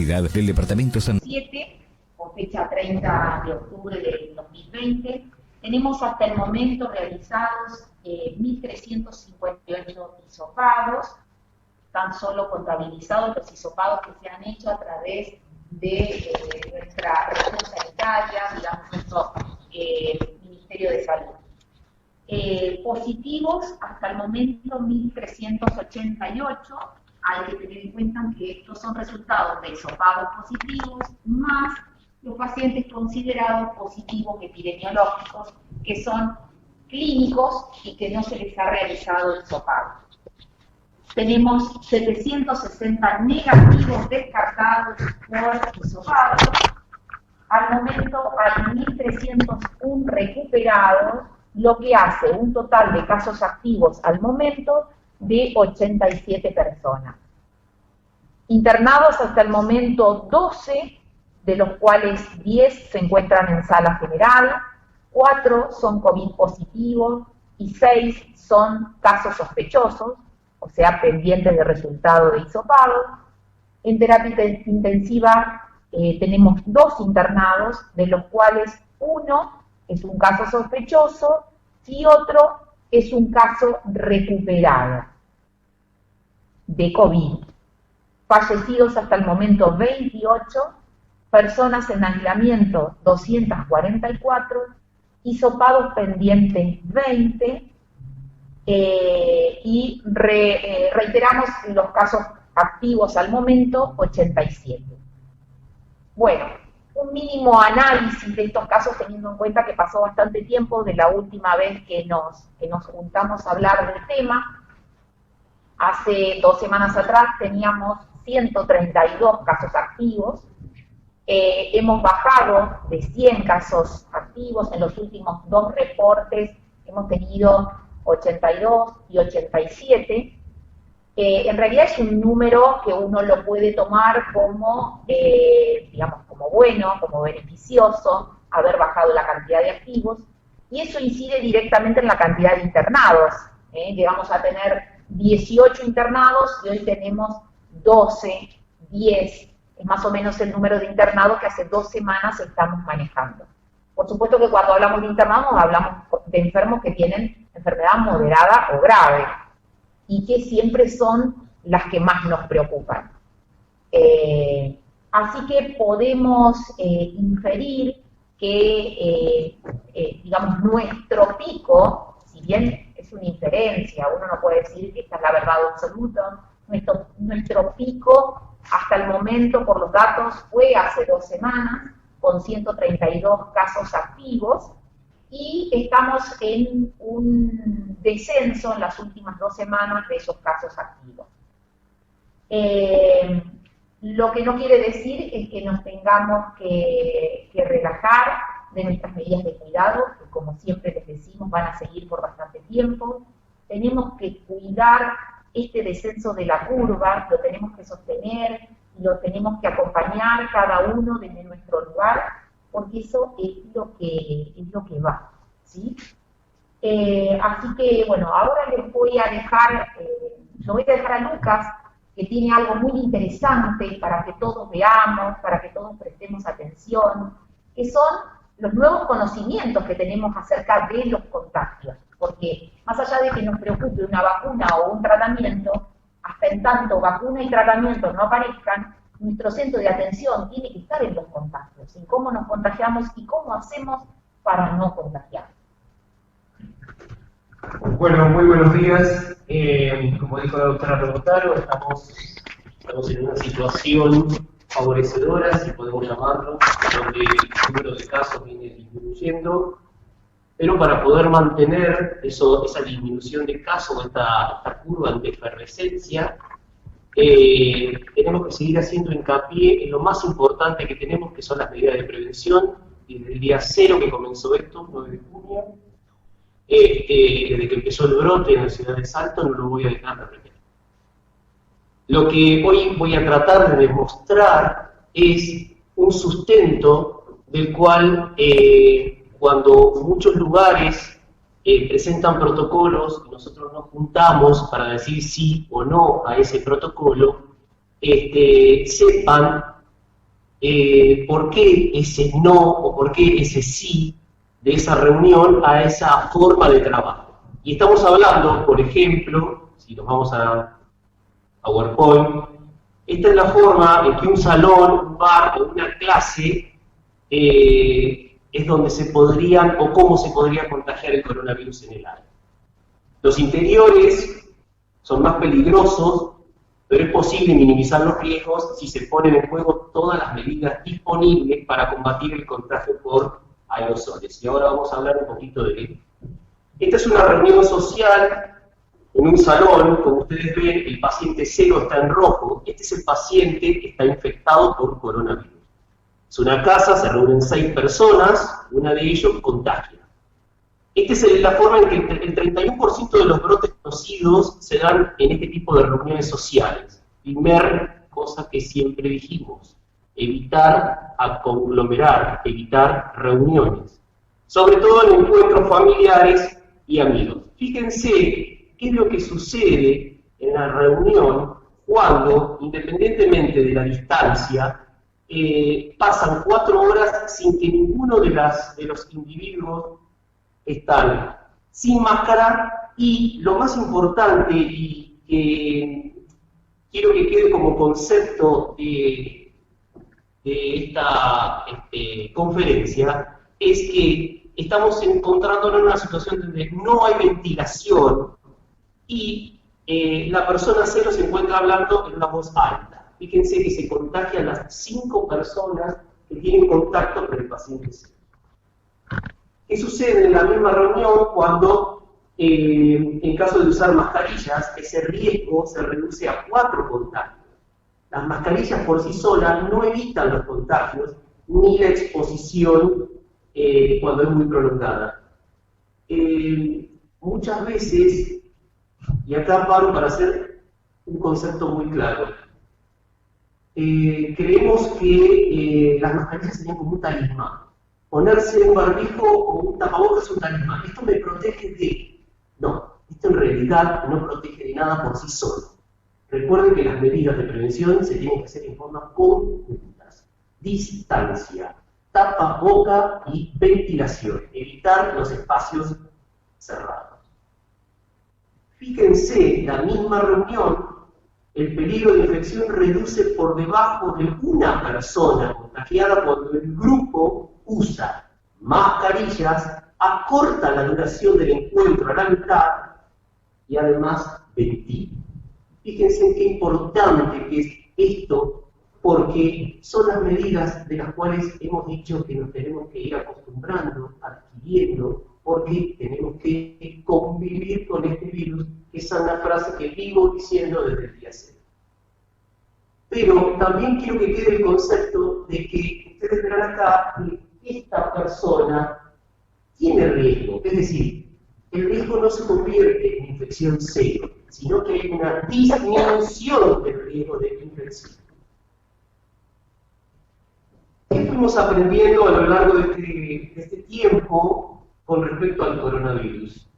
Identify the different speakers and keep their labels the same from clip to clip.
Speaker 1: Seguridad del Departamento San
Speaker 2: 7, o fecha 30 de octubre del 2020, tenemos hasta el momento realizados 1.358 hisopados, tan solo contabilizados los hisopados que se han hecho a través de nuestra región sanitaria, digamos, nuestro Ministerio de Salud. Positivos, hasta el momento 1.388, hay que tener en cuenta que estos son resultados de hisopados positivos, más los pacientes considerados positivos epidemiológicos, que son clínicos y que no se les ha realizado el hisopado. Tenemos 760 negativos descartados por hisopado. Al momento hay 1.301 recuperados, lo que hace un total de casos activos al momento de 87 personas. Internados hasta el momento 12, de los cuales 10 se encuentran en sala general, 4 son COVID positivos y 6 son casos sospechosos, o sea, pendientes de resultado de hisopado. En terapia intensiva tenemos 2 internados, de los cuales uno es un caso sospechoso y otro es un caso recuperado de COVID. Fallecidos hasta el momento 28, personas en aislamiento 244, hisopados pendientes 20, y reiteramos los casos activos al momento 87. Bueno, un mínimo análisis de estos casos teniendo en cuenta que pasó bastante tiempo de la última vez que nos juntamos a hablar del tema. Hace 2 semanas atrás teníamos 132 casos activos. Hemos bajado de 100 casos activos. En los últimos 2 reportes hemos tenido 82 y 87. En realidad es un número que uno lo puede tomar como, digamos, como bueno, como beneficioso, haber bajado la cantidad de activos, y eso incide directamente en la cantidad de internados. Llegamos a tener 18 internados y hoy tenemos 12, 10, es más o menos el número de internados que hace 2 semanas estamos manejando. Por supuesto que cuando hablamos de internados hablamos de enfermos que tienen enfermedad moderada o grave, y que siempre son las que más nos preocupan. Así que podemos inferir que, digamos, nuestro pico, si bien es una inferencia, uno no puede decir que esta es la verdad absoluta, nuestro pico hasta el momento, por los datos, fue hace 2 semanas, con 132 casos activos, y estamos en un descenso en las últimas 2 semanas de esos casos activos. Lo que no quiere decir es que nos tengamos que relajar de nuestras medidas de cuidado, que como siempre les decimos van a seguir por bastante tiempo. Tenemos que cuidar este descenso de la curva, lo tenemos que sostener, lo tenemos que acompañar cada uno desde nuestro lugar, porque eso es lo que va, ¿sí? Así que, bueno, ahora les voy a dejar, lo voy a dejar a Lucas, que tiene algo muy interesante para que todos veamos, para que todos prestemos atención, que son los nuevos conocimientos que tenemos acerca de los contagios, porque más allá de que nos preocupe una vacuna o un tratamiento, hasta en tanto vacuna y tratamiento no aparezcan, nuestro centro de atención tiene que estar en los contagios, en cómo nos contagiamos y cómo hacemos para no contagiar.
Speaker 3: Bueno, muy buenos días. Como dijo la doctora Robotaro, estamos en una situación favorecedora, si podemos llamarlo, donde el número de casos viene disminuyendo, pero para poder mantener esa disminución de casos, esta curva de efervescencia, tenemos que seguir haciendo hincapié en lo más importante que tenemos, que son las medidas de prevención. Desde el día 0 que comenzó esto, 9 de junio, desde que empezó el brote en la ciudad de Salto, no lo voy a dejar de repetir. Lo que hoy voy a tratar de demostrar es un sustento del cual, cuando muchos lugares presentan protocolos y nosotros nos juntamos para decir sí o no a ese protocolo, sepan por qué ese no o por qué ese sí de esa reunión a esa forma de trabajo. Y estamos hablando, por ejemplo, si nos vamos a PowerPoint, esta es la forma en que un salón, un bar o una clase es donde se podrían o cómo se podría contagiar el coronavirus en el aire. Los interiores son más peligrosos, pero es posible minimizar los riesgos si se ponen en juego todas las medidas disponibles para combatir el contagio por aerosoles. Y ahora vamos a hablar un poquito de esto. Esta es una reunión social en un salón. Como ustedes ven, el paciente 0 está en rojo. Este es el paciente que está infectado por coronavirus. Es una casa, se reúnen 6 personas, una de ellos contagia. Esta es la forma en que el 31% de los brotes conocidos se dan en este tipo de reuniones sociales. Primer cosa que siempre dijimos, evitar conglomerar, evitar reuniones, sobre todo en encuentros familiares y amigos. Fíjense qué es lo que sucede en la reunión cuando, independientemente de la distancia, pasan 4 horas sin que ninguno de los individuos están sin máscara, y lo más importante, y que quiero que quede como concepto de esta conferencia, es que estamos encontrándonos en una situación donde no hay ventilación y la persona 0 se encuentra hablando en una voz alta. Fíjense que se contagian las 5 personas que tienen contacto con el paciente 0. ¿Qué sucede en la misma reunión cuando, en caso de usar mascarillas, ese riesgo se reduce a 4 contagios? Las mascarillas por sí solas no evitan los contagios ni la exposición cuando es muy prolongada. Muchas veces, y acá paro para hacer un concepto muy claro, creemos que las mascarillas serían como un talismán. Ponerse un barbijo o un tapabocas es un talismán. Esto me protege de... No, esto en realidad no protege de nada por sí solo. Recuerden que las medidas de prevención se tienen que hacer en forma conjuntas. Distancia, tapaboca y ventilación. Evitar los espacios cerrados. Fíjense, la misma reunión, el peligro de infección reduce por debajo de una persona contagiada cuando el grupo usa mascarillas, acorta la duración del encuentro a la mitad y además ventila. Fíjense qué importante que es esto, porque son las medidas de las cuales hemos dicho que nos tenemos que ir acostumbrando, adquiriendo, porque tenemos que convivir con este virus, que es una frase que vivo diciendo desde el día 0. Pero también quiero que quede el concepto de que ustedes verán acá que esta persona tiene riesgo, es decir, el riesgo no se convierte en infección 0, sino que hay una disminución del riesgo de infección. ¿Qué fuimos aprendiendo a lo largo de este tiempo con respecto al coronavirus?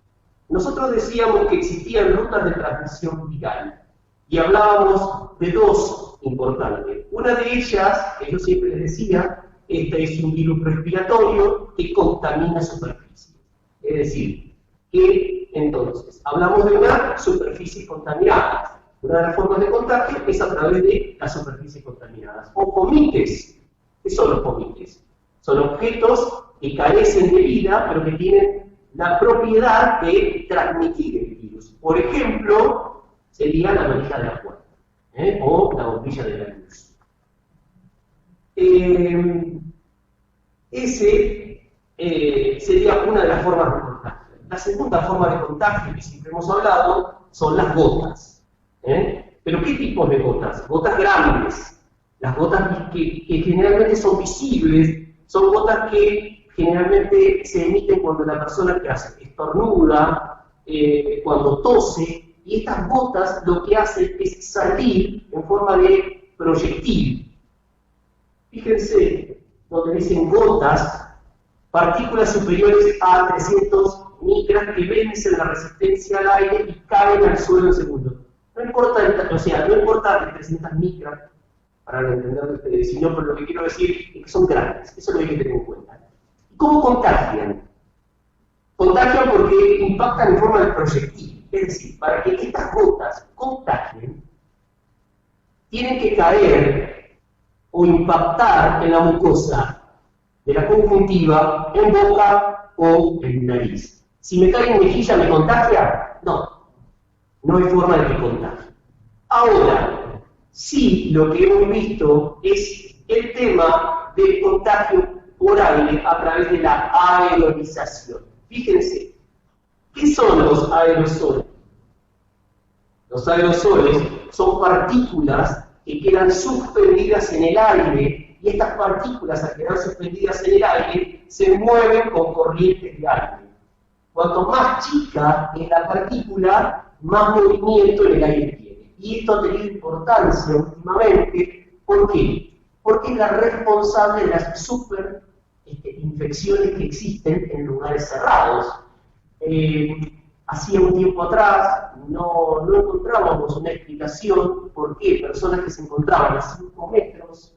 Speaker 3: Nosotros decíamos que existían rutas de transmisión viral y hablábamos de 2 importantes. Una de ellas, que yo siempre les decía, este es un virus respiratorio que contamina superficies. Es decir, que entonces hablamos de una superficie contaminada. Una de las formas de contagio es a través de las superficies contaminadas. O comites. ¿Qué son los comites? Son objetos que carecen de vida, pero que tienen la propiedad de transmitir el virus. Por ejemplo, sería la manija de la puerta, o la bombilla de la luz. Ese sería una de las formas de contagio. La segunda forma de contagio que siempre hemos hablado son las gotas. ¿Pero qué tipos de gotas? Gotas grandes. Las gotas que generalmente son visibles, son gotas que generalmente se emiten cuando la persona que hace estornuda, cuando tose, y estas gotas lo que hacen es salir en forma de proyectil. Fíjense, donde dicen gotas, partículas superiores a 300 micras que vencen la resistencia al aire y caen al suelo en segundos. No importa, no importa de 300 micras para no entender de ustedes, sino por lo que quiero decir es que son grandes, eso es lo que hay que tener en cuenta. ¿Cómo contagian? Contagian porque impactan en forma de proyectil, es decir, para que estas gotas contagien, tienen que caer o impactar en la mucosa de la conjuntiva, en boca o en nariz. Si me cae en mejilla, ¿me contagia? No, no hay forma de que contagie. Ahora, sí, lo que hemos visto es el tema del contagio por aire a través de la aerolización. Fíjense, ¿qué son los aerosoles? Los aerosoles son partículas que quedan suspendidas en el aire, y estas partículas, al quedar suspendidas en el aire, se mueven con corrientes de aire. Cuanto más chica es la partícula, más movimiento en el aire tiene. Y esto ha tenido importancia últimamente. ¿Por qué? Porque es la responsable de las infecciones que existen en lugares cerrados. Hacía un tiempo atrás no encontrábamos una explicación por qué personas que se encontraban a 5 metros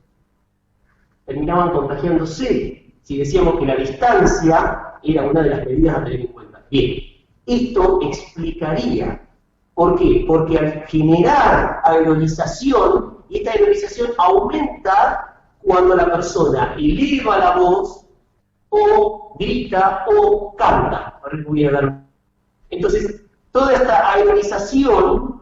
Speaker 3: terminaban contagiándose, si decíamos que la distancia era una de las medidas a tener en cuenta. Bien, esto explicaría por qué. Porque al generar aerolización, y esta aerolización aumenta cuando la persona eleva la voz, o grita, o canta. Ahora les voy a dar. Entonces, toda esta aerolización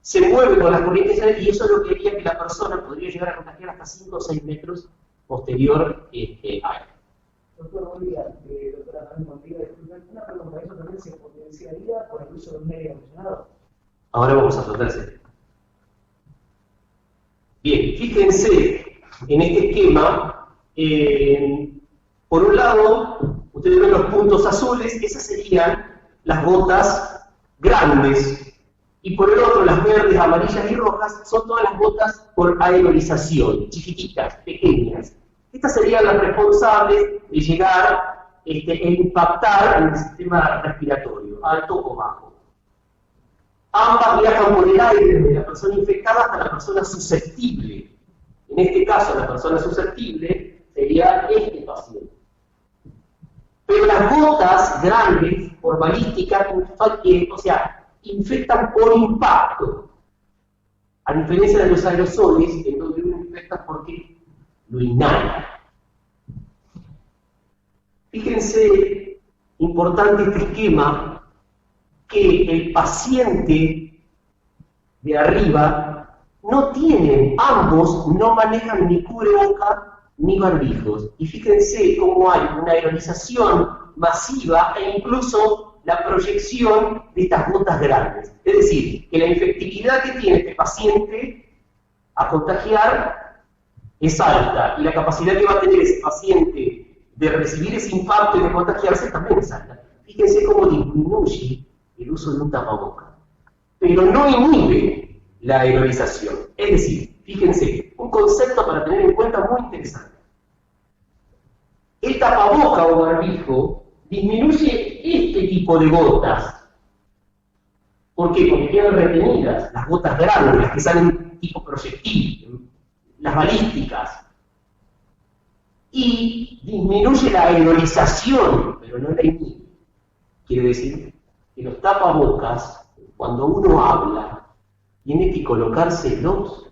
Speaker 3: se mueve con las corrientes aéreas, y eso es lo que haría que la persona podría llegar a contagiar hasta 5 o 6 metros posterior a él.
Speaker 1: Doctor Bolívar, doctora Montilla, una pregunta, ¿eso también se potenciaría por el uso de un medio acondicionado?
Speaker 3: Ahora vamos a tratar ese tema. Bien, fíjense en este esquema, por un lado, ustedes ven los puntos azules, esas serían las gotas grandes, y por el otro, las verdes, amarillas y rojas, son todas las gotas por aerolización, chiquititas, pequeñas. Estas serían las responsables de llegar e impactar en el sistema respiratorio, alto o bajo. Ambas viajan por el aire desde la persona infectada hasta la persona susceptible. En este caso, la persona susceptible sería este paciente. Pero las gotas grandes, por balística, infectan por impacto. A diferencia de los aerosoles, en donde uno infecta porque lo inhala. Fíjense, importante este esquema, que el paciente de arriba no tienen, ambos no manejan ni cubreboca ni barbijos. Y fíjense cómo hay una aerolización masiva e incluso la proyección de estas gotas grandes. Es decir, que la infectividad que tiene este paciente a contagiar es alta, y la capacidad que va a tener ese paciente de recibir ese impacto y de contagiarse también es alta. Fíjense cómo disminuye el uso de un tapaboca, pero no inhibe la aerolización. Es decir, fíjense, un concepto para tener en cuenta muy interesante. El tapaboca o barbijo disminuye este tipo de gotas. ¿Por qué? Porque quedan retenidas las gotas grandes, las que salen tipo proyectil, las balísticas. Y disminuye la aerolización, pero no la inhibe. Quiere decir que los tapabocas, cuando uno habla, tiene que colocárselos.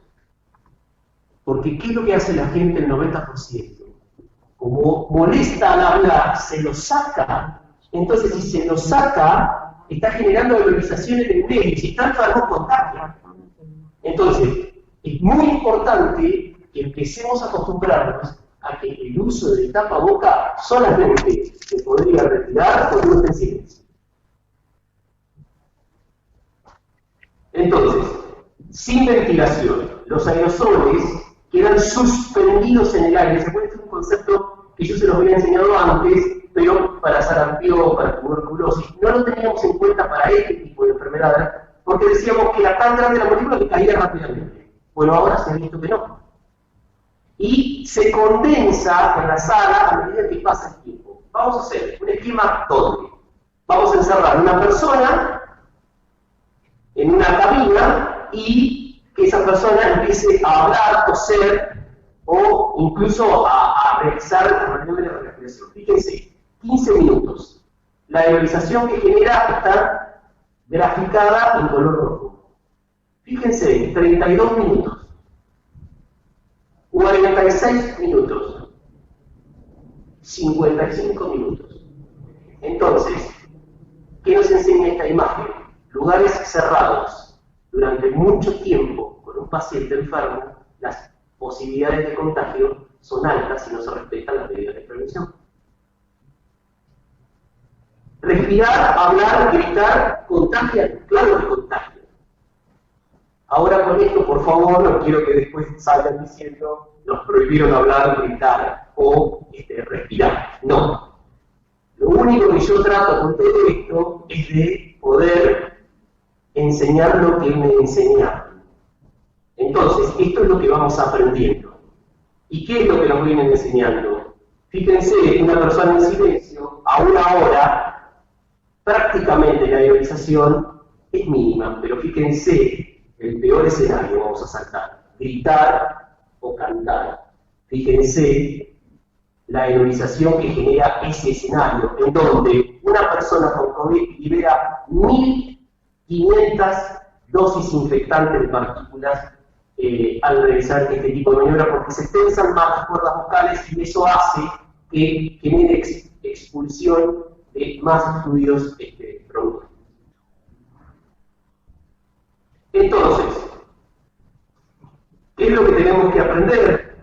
Speaker 3: Porque ¿qué es lo que hace la gente el 90%? Como molesta al hablar, se lo saca. Entonces, si se lo saca, está generando aerolización en el medio, y si está enfermo, contagia. Entonces, es muy importante que empecemos a acostumbrarnos a que el uso del tapaboca solamente se podría retirar con uno en silencio. Entonces, sin ventilación, los aerosoles quedan suspendidos en el aire. Se puede hacer un concepto que yo se los había enseñado antes, pero para sarampión, para tuberculosis, no lo teníamos en cuenta para este tipo de enfermedades, porque decíamos que era tan grande la molécula que caía rápidamente. Bueno, ahora se ha visto que no. Y se condensa en la sala a medida que pasa el tiempo. Vamos a hacer un esquema doble. Vamos a encerrar una persona en una cabina y que esa persona empiece a hablar, toser o incluso a realizar la maniobra de respiración. Fíjense, 15 minutos. La eolización que genera está graficada en color rojo. Fíjense, 32 minutos, 46 minutos, 55 minutos. Entonces, ¿qué nos enseña esta imagen? Lugares cerrados durante mucho tiempo con un paciente enfermo, las posibilidades de contagio son altas si no se respetan las medidas de prevención. Respirar, hablar, gritar, contagia, claro que contagia. Ahora con esto, por favor, no quiero que después salgan diciendo nos prohibieron hablar, gritar o respirar. No. Lo único que yo trato con todo esto es de poder enseñar lo que me enseñaron. Entonces, esto es lo que vamos aprendiendo. ¿Y qué es lo que nos vienen enseñando? Fíjense, una persona en silencio, a una hora, prácticamente la ionización es mínima, pero fíjense, el peor escenario vamos a saltar, gritar o cantar. Fíjense la ionización que genera ese escenario, en donde una persona con COVID libera 1500 dosis infectantes de partículas al realizar este tipo de maniobra, porque se tensan más las cuerdas vocales y eso hace que genere expulsión de más fluidos bronquiales. Entonces, ¿qué es lo que tenemos que aprender?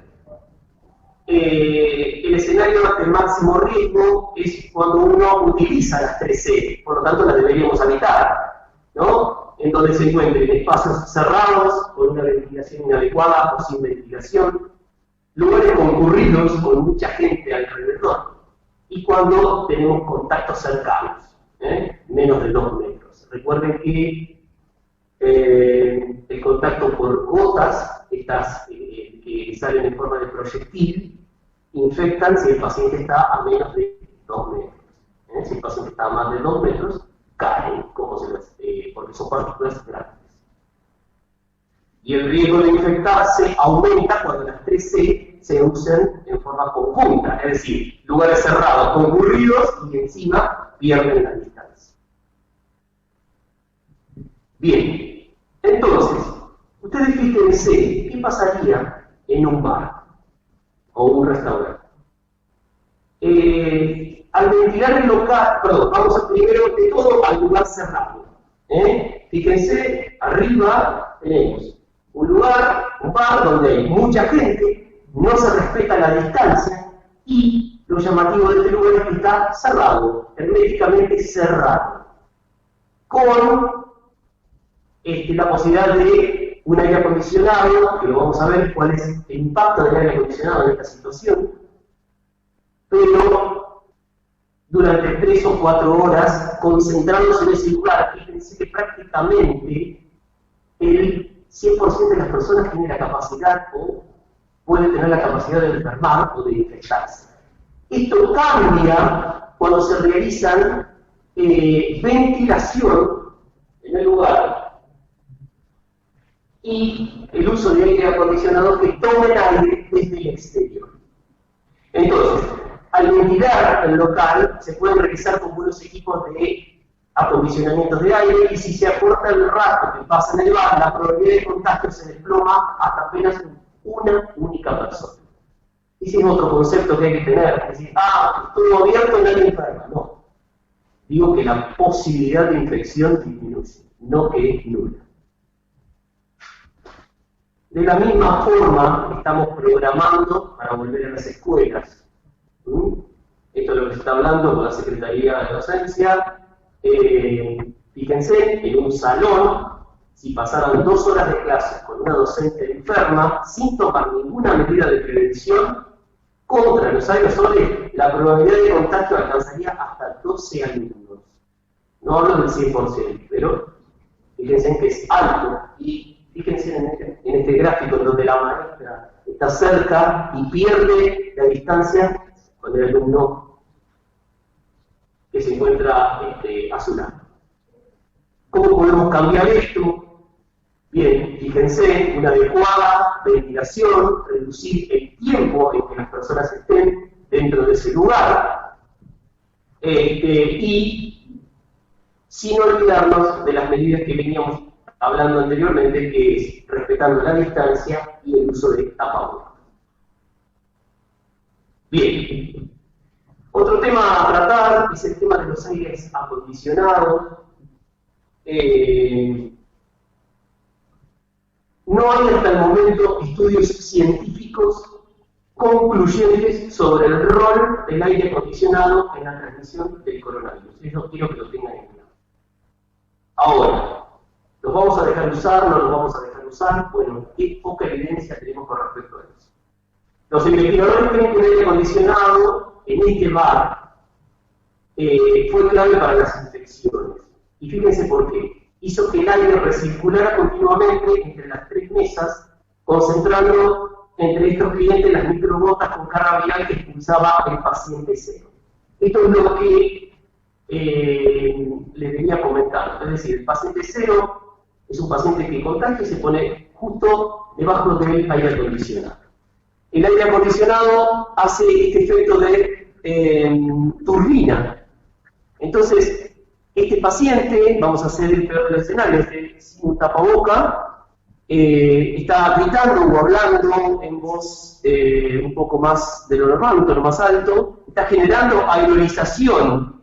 Speaker 3: El escenario de máximo riesgo es cuando uno utiliza las 3C, por lo tanto las deberíamos evitar, ¿no? En donde se encuentren espacios cerrados, con una ventilación inadecuada o sin ventilación, lugares concurridos con mucha gente alrededor, y cuando tenemos contactos cercanos, menos de 2 metros. Recuerden que el contacto por gotas, estas que salen en forma de proyectil, infectan si el paciente está a menos de 2 metros. Si el paciente está a más de 2 metros, caen, porque son partículas grandes. Y el riesgo de infectarse aumenta cuando las 3C se usan en forma conjunta, es decir, lugares cerrados, concurridos y encima pierden la distancia. Bien, entonces, ustedes fíjense, ¿qué pasaría en un bar o un restaurante? Al ventilar el local, vamos a primero de todo al lugar cerrado. Fíjense, arriba tenemos un lugar, un bar donde hay mucha gente, no se respeta la distancia y lo llamativo de este lugar es que está cerrado, herméticamente cerrado, con la posibilidad de un aire acondicionado, que lo vamos a ver cuál es el impacto del aire acondicionado en esta situación, pero durante 3 o 4 horas concentrados en ese lugar. Fíjense que prácticamente el 100% de las personas tiene la capacidad o puede tener la capacidad de enfermar o de infectarse. Esto cambia cuando se realizan ventilación en el lugar y el uso de aire acondicionado que tome el aire desde el exterior. Entonces, al ventilar el local, se pueden realizar con buenos equipos de acondicionamiento de aire y si se acorta el rato que pasa en el bar, la probabilidad de contagio se desploma hasta apenas una única persona. Ese es otro concepto que hay que tener. Es decir, estuvo abierto y nadie enferma. No. Digo que la posibilidad de infección disminuye, no que es nula. De la misma forma, estamos programando para volver a las escuelas. Esto es lo que se está hablando con la Secretaría de Docencia. Fíjense, en un salón, si pasaran 2 horas de clase con una docente enferma, sin tomar ninguna medida de prevención contra los aerosoles, la probabilidad de contagio alcanzaría hasta 12 alumnos. No hablo del 100%, pero fíjense que es alto. Y fíjense en este gráfico en donde la maestra está cerca y pierde la distancia con el alumno que se encuentra a su lado. ¿Cómo podemos cambiar esto? Bien, fíjense, una adecuada ventilación, reducir el tiempo en que las personas estén dentro de ese lugar, y sin olvidarnos de las medidas que veníamos hablando anteriormente, que es respetando la distancia y el uso de tapabocas. Bien, otro tema a tratar es el tema de los aires acondicionados. No hay hasta el momento estudios científicos concluyentes sobre el rol del aire acondicionado en la transmisión del coronavirus. Eso quiero que lo tengan en claro. Ahora, ¿los vamos a dejar usar? ¿No los vamos a dejar usar? Bueno, qué poca evidencia tenemos con respecto a eso. Los investigadores creen que el aire acondicionado en este bar fue clave para las infecciones. Y fíjense por qué. Hizo que el aire recirculara continuamente entre las tres mesas, concentrando entre estos clientes las microgotas con carga viral que expulsaba el paciente cero. Esto es lo que les venía comentando. Es decir, el paciente cero es un paciente que contagia y se pone justo debajo del aire acondicionado. El aire acondicionado hace este efecto de turbina. Entonces, este paciente, vamos a hacer el peor de los escenarios, sin tapaboca, está gritando o hablando en voz un poco más de lo normal, un tono más alto, está generando aerolización.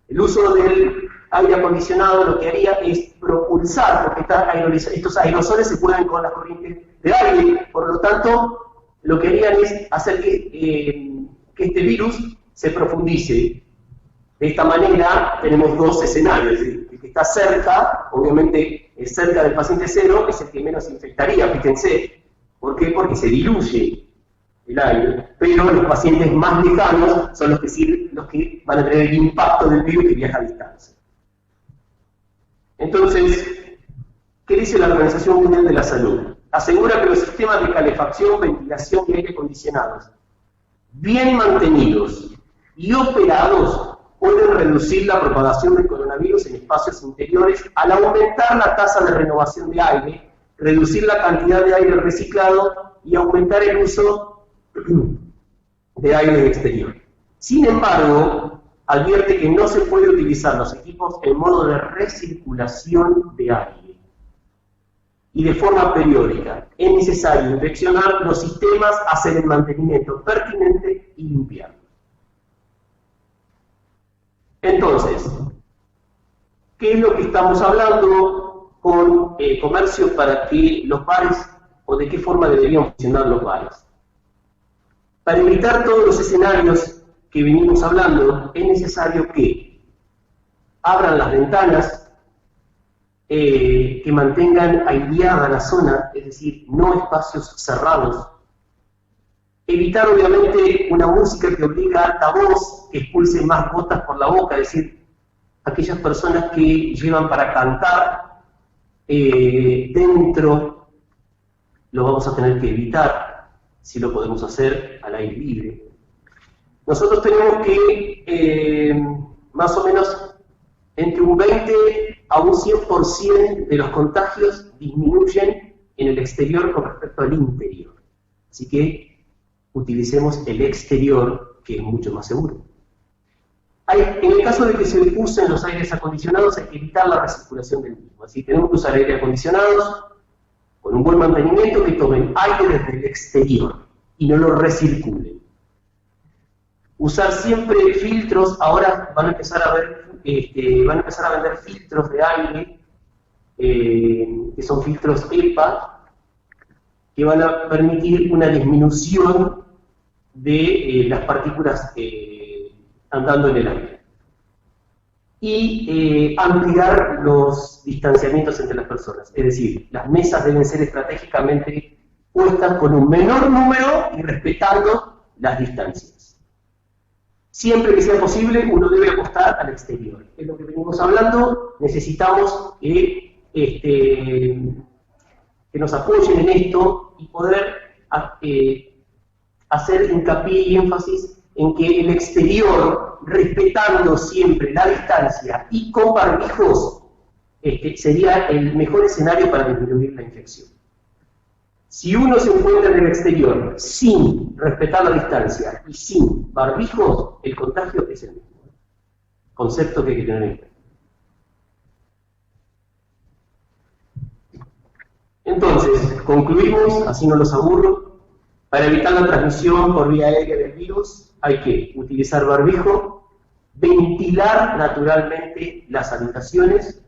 Speaker 3: El uso del aire acondicionado lo que haría es propulsar, porque estos aerosoles se mueven con las corrientes de aire, por lo tanto, lo que harían es hacer que este virus se profundice. De esta manera tenemos dos escenarios. El que está cerca, obviamente cerca del paciente cero, es el que menos infectaría, fíjense. ¿Por qué? Porque se diluye el aire. Pero los pacientes más lejanos son los que van a tener el impacto del virus que viaja a distancia. Entonces, ¿qué dice la Organización Mundial de la Salud? Asegura que los sistemas de calefacción, ventilación y aire acondicionados, bien mantenidos y operados, pueden reducir la propagación del coronavirus en espacios interiores al aumentar la tasa de renovación de aire, reducir la cantidad de aire reciclado y aumentar el uso de aire exterior. Sin embargo, advierte que no se puede utilizar los equipos en modo de recirculación de aire y de forma periódica. Es necesario inspeccionar los sistemas, hacer el mantenimiento pertinente y limpiar. Entonces, ¿qué es lo que estamos hablando con comercio para que los bares, o de qué forma deberían funcionar los bares? Para evitar todos los escenarios que venimos hablando, es necesario que abran las ventanas, que mantengan aireada la zona, es decir, no espacios cerrados. Evitar, obviamente, una música que obliga a alta voz, que expulse más gotas por la boca, es decir, aquellas personas que llevan para cantar dentro, lo vamos a tener que evitar, si lo podemos hacer al aire libre. Nosotros tenemos que, más o menos, entre un 20 a un 100% de los contagios disminuyen en el exterior con respecto al interior. Así que utilicemos el exterior, que es mucho más seguro. En el caso de que se usen los aires acondicionados, hay que evitar la recirculación del mismo. Así que tenemos que usar aire acondicionados con un buen mantenimiento, que tomen aire desde el exterior y no lo recirculen. Usar siempre filtros. Ahora van a empezar a vender filtros de aire, que son filtros EPA, que van a permitir una disminución de las partículas andando en el aire. Y ampliar los distanciamientos entre las personas. Es decir, las mesas deben ser estratégicamente puestas con un menor número y respetando las distancias. Siempre que sea posible, uno debe apostar al exterior. Es lo que venimos hablando. Necesitamos que nos apoyen en esto y poder hacer hincapié y énfasis en que el exterior, respetando siempre la distancia y con barbijos, sería el mejor escenario para disminuir la infección. Si uno se encuentra en el exterior sin respetar la distancia y sin barbijos, el contagio es el mismo. Concepto que hay que tener en cuenta. Entonces, concluimos, así no los aburro. Para evitar la transmisión por vía aérea del virus, hay que utilizar barbijo, ventilar naturalmente las habitaciones,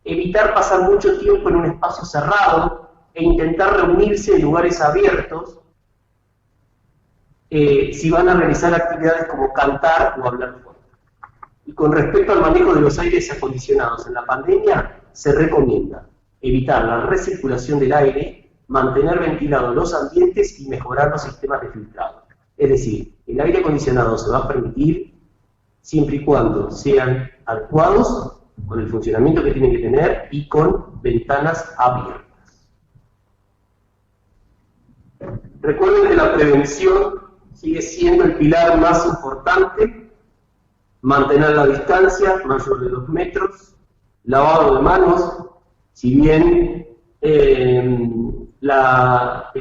Speaker 3: evitar pasar mucho tiempo en un espacio cerrado e intentar reunirse en lugares abiertos si van a realizar actividades como cantar o hablar fuerte. Y con respecto al manejo de los aires acondicionados en la pandemia, se recomienda evitar la recirculación del aire, mantener ventilados los ambientes y mejorar los sistemas de filtrado. Es decir, el aire acondicionado se va a permitir siempre y cuando sean adecuados con el funcionamiento que tienen que tener y con ventanas abiertas. Recuerden que la prevención sigue siendo el pilar más importante, mantener la distancia mayor de 2 metros, lavado de manos, si bien la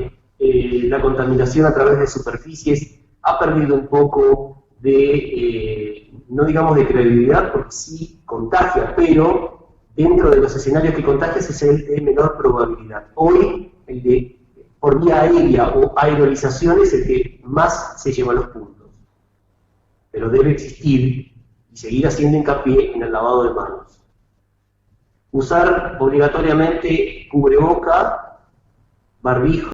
Speaker 3: contaminación a través de superficies ha perdido un poco de, no digamos de credibilidad, porque sí contagia, pero dentro de los escenarios que contagias es el de menor probabilidad. Hoy, el de por vía aérea o aerolización es el que más se lleva los puntos. Pero debe existir y seguir haciendo hincapié en el lavado de manos. Usar obligatoriamente cubreboca, barbijo,